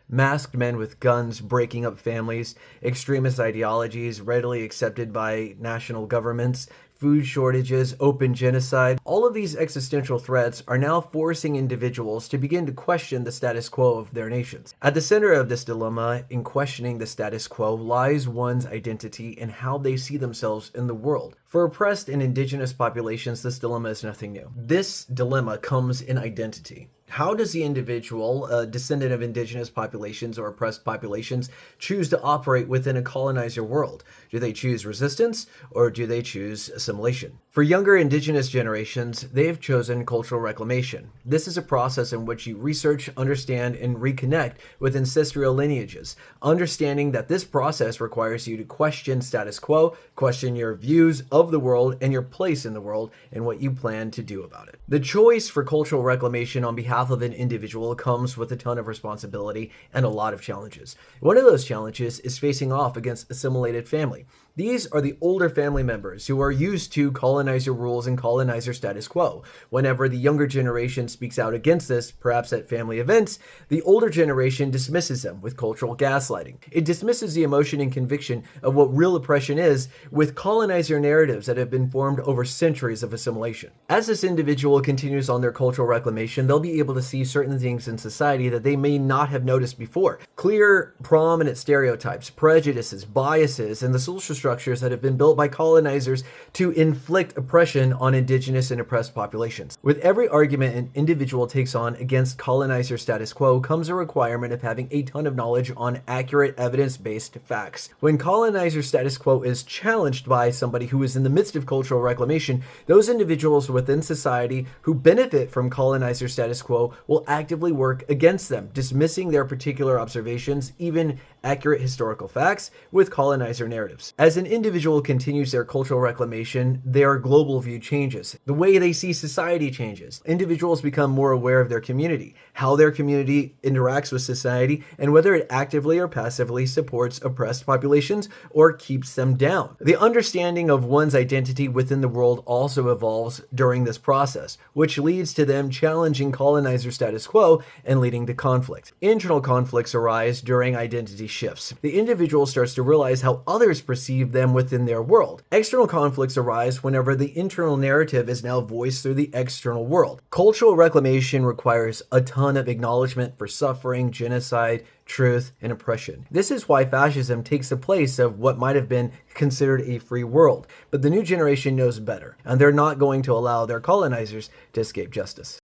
masked men with guns breaking up families, extremist ideologies readily accepted by national governments, food shortages, open genocide. All of these existential threats are now forcing individuals to begin to question the status quo of their nations. At the center of this dilemma in questioning the status quo lies one's identity and how they see themselves in the world. For oppressed and indigenous populations, this dilemma is nothing new. This dilemma comes in identity. How does the individual, a descendant of indigenous populations or oppressed populations, choose to operate within a colonizer world? Do they choose resistance or do they choose assimilation? For younger indigenous generations, they have chosen cultural reclamation. This is a process in which you research, understand, and reconnect with ancestral lineages, understanding that this process requires you to question status quo, question your views of the world and your place in the world, and what you plan to do about it. The choice for cultural reclamation on behalf of an individual comes with a ton of responsibility and a lot of challenges. One of those challenges is facing off against assimilated family. These are the older family members who are used to colonizer rules and colonizer status quo. Whenever the younger generation speaks out against this, perhaps at family events, the older generation dismisses them with cultural gaslighting. It dismisses the emotion and conviction of what real oppression is with colonizer narratives that have been formed over centuries of assimilation. As this individual continues on their cultural reclamation, they'll be able to see certain things in society that they may not have noticed before. Clear, prominent stereotypes, prejudices, biases, and the social structures that have been built by colonizers to inflict oppression on indigenous and oppressed populations. With every argument an individual takes on against colonizer status quo comes a requirement of having a ton of knowledge on accurate evidence-based facts. When colonizer status quo is challenged by somebody who is in the midst of cultural reclamation, those individuals within society who benefit from colonizer status quo will actively work against them, dismissing their particular observations, even accurate historical facts, with colonizer narratives. As an individual continues their cultural reclamation, their global view changes. The way they see society changes. Individuals become more aware of their community, how their community interacts with society, and whether it actively or passively supports oppressed populations or keeps them down. The understanding of one's identity within the world also evolves during this process, which leads to them challenging colonizer status quo and leading to conflict. Internal conflicts arise during identity shifts. The individual starts to realize how others perceive them within their world. External conflicts arise whenever the internal narrative is now voiced through the external world. Cultural reclamation requires a ton of acknowledgement for suffering, genocide, truth, and oppression. This is why fascism takes the place of what might have been considered a free world. But the new generation knows better, and they're not going to allow their colonizers to escape justice.